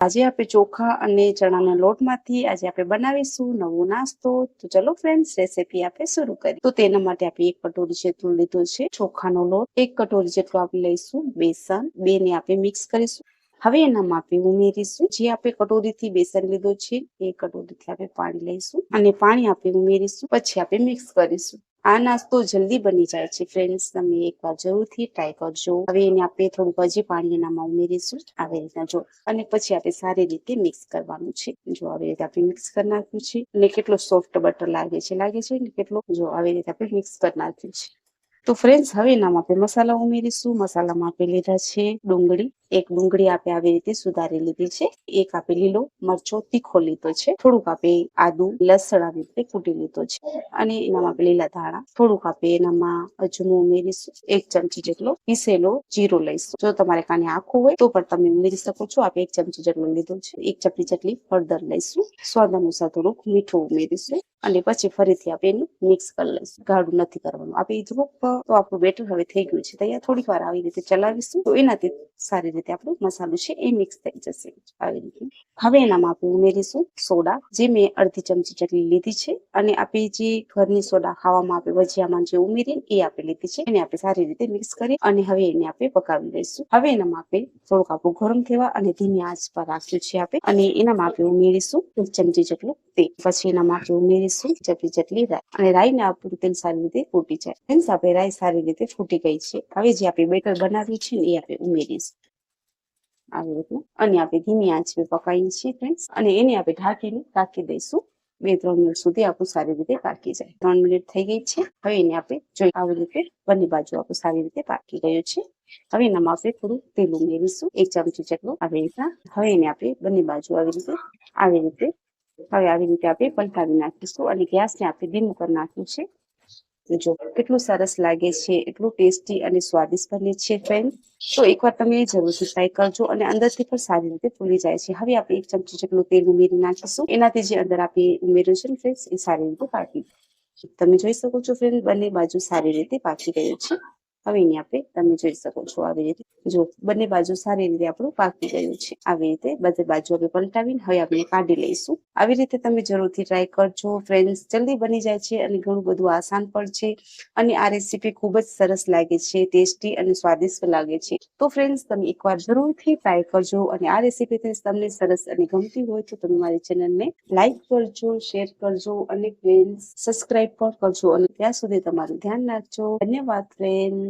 આજે આપણે ચોખા અને ચણાના લોટમાંથી આજે આપણે બનાવીશું નવો નાસ્તો। તો ચલો ફ્રેન્ડ્સ, રેસીપી આપણે શરૂ કરીએ। તો તેના માટે આપણે 1 કટોરી જેટલું લીધું છે ચોખાનો લોટ, 1 કટોરી જેટલું આપણે લઈશું બેસન, બેને આપણે મિક્સ કરીશું। હવે એનામાં આપણે ઉમેરીશું જે આપણે કટોરીથી બેસન લીધું છે એ કટોરીથી આપણે પાણી લઈશું અને પાણી આપણે ઉમેરીશું, પછી આપણે મિક્સ કરીશું। આ નાસ્તો જલ્દી બની જાય છે ફ્રેન્ડ્સ, તમે એકવાર જરૂરથી ટ્રાય કરજો। હવે એને આપણે થોડુંક હજી પાણી એનામાં ઉમેરીશું આવી રીતના જો, અને પછી આપણે સારી રીતે મિક્સ કરવાનું છે। જો આવી રીતે આપણે મિક્સ કરી નાખ્યું છે અને કેટલો સોફ્ટ બટર લાગે છે ને કેટલો, જો આવી રીતે આપણે મિક્સ કરી નાખ્યું છે। તો ફ્રેન્ડ્સ હવે એનામાં આપણે મસાલા ઉમેરીશું। મસાલામાં આપણે લીધા છે ડુંગળી, 1 ડુંગળી આપણે આવી રીતે સુધારી લીધી છે, 1 આપણે લીલો મરચો તીખો લીધો છે, થોડુંક આપણે આદુ લસણ આવી રીતે કૂટી લીધો છે, અને એનામાં આપણે લીલા ધાણા, થોડુંક આપણે એનામાં અજમો ઉમેરીશું, 1 ચમચી જેટલો પીસેલો જીરો લઈશું। જો તમારે કાને આખું હોય તો પણ તમે ઉમેરી શકો છો। આપણે 1 ચમચી જેટલું લીધું છે, 1 ચપટી જેટલી હળદર લઈશું, સ્વાદ અનુસાર થોડુંક મીઠું ઉમેરીશું અને પછી ફરીથી આપણે એનું મિક્સ કરી લઈશું। ગાઢું નથી કરવાનું આપણે થોડુંક। તો આપણું બેટર હવે થઈ ગયું છે તૈયાર। થોડીક વાર આવી રીતે ચલાવીશું તો એનાથી સારી રીતે આપણો મસાલો છે એ મિક્સ થઈ જશે આવી રીતે। હવે એનામાં આપણે ઉમેરીશું સોડા, જે મેં અડધી ચમચી જેટલી લીધી છે, અને આપણે જે ઘરની સોડા ખાવામાં આપણે ભજીયામાં જે ઉમેરીને એ આપણે લીધી છે, એને આપણે સારી રીતે મિક્સ કરી અને હવે એને આપણે પકાવી લઈશું। હવે એનામાં આપણે થોડુંક આપણું ગરમ થવા અને ધીમી આંચ પર રાખ્યું છે આપણે, અને એનામાં આપણે ઉમેરીશું 1 ચમચી જેટલું તેલ, પછી એનામાં આપણે ઉમેરીશું ચપટી જેટલી રાઈ, અને રાઈને આપણું તેલ સારી રીતે ફૂટી જાય। ફ્રેન્ડ્સ, આપણે રાઈ સારી રીતે ફૂટી ગઈ છે। હવે જે આપણે બેટર બનાવ્યું છે ને એ આપણે ઉમેરીશું આવી રીતના, અને આપણે ધીમી આંચ પર પકાવીએ છીએ ફ્રેન્ડ્સ, અને એને આપણે ઢાંકીને રાખી દઈશું 2-3 મિનિટ સુધી આપણું સારી રીતે પાકી જાય। 3 મિનિટ થઈ ગઈ છે। હવે એને આપણે જોઈ આવી રીતે બંને બાજુ આપણું સારી રીતે પાકી ગયું છે। હવે એનામાં આપણે થોડું તેલ ઉમેરીશું 1 ચમચી જેટલું આવી રીતના। હવે એને આપણે બંને બાજુ આવી રીતે હવે આવી રીતે આપણે પલટાવી નાખીશું અને ગેસને આપણે ધીમું કરી નાખ્યું છે। જો કેટલું સરસ લાગે છે, એટલું ટેસ્ટી અને સ્વાદિષ્ટ બને છે ફ્રેન્ડ। તો એકવાર તમે જરૂરથી ટ્રાય કરજો, અને અંદરથી પણ સારી રીતે ફૂલી જાય છે। હવે આપણે 1 ચમચી જેટલું તેલ ઉમેરી નાખીશું, એનાથી જે અંદર આપણે ઉમેર્યું છે ને ફ્રેન્ડ્સ એ સારી રીતે પાકી, તમે જોઈ શકો છો ફ્રેન્ડ બંને બાજુ સારી રીતે પાકી ગયું છે। હવે એને આપણે તમે જોઈ શકો છો આવી રીતે, જો બંને બાજુ સારી રીતે આપણું પાકી ગયું છે। આવી રીતે બધી બાજુ આપણે પલટાવીને હવે આપણે કાઢી લઈશું। આવી રીતે તમે જરૂરથી ટ્રાય કરજો ફ્રેન્ડ્સ, જલ્દી બની જાય છે અને ઘણું બધું આસાન પણ છે, અને આ રેસીપી ખૂબ જ સરસ લાગે છે, ટેસ્ટી અને સ્વાદિષ્ટ લાગે છે। તો ફ્રેન્ડ્સ, તમે એકવાર જરૂરથી ટ્રાય કરજો, અને આ રેસીપી તમને સરસ અને ગમતી હોય તો તમે મારી ચેનલને લાઈક કરજો, શેર કરજો, અને ફ્રેન્ડ્સ સબસ્ક્રાઇબ પણ કરજો, અને ત્યાં સુધી તમારું ધ્યાન રાખજો। ધન્યવાદ ફ્રેન્ડ।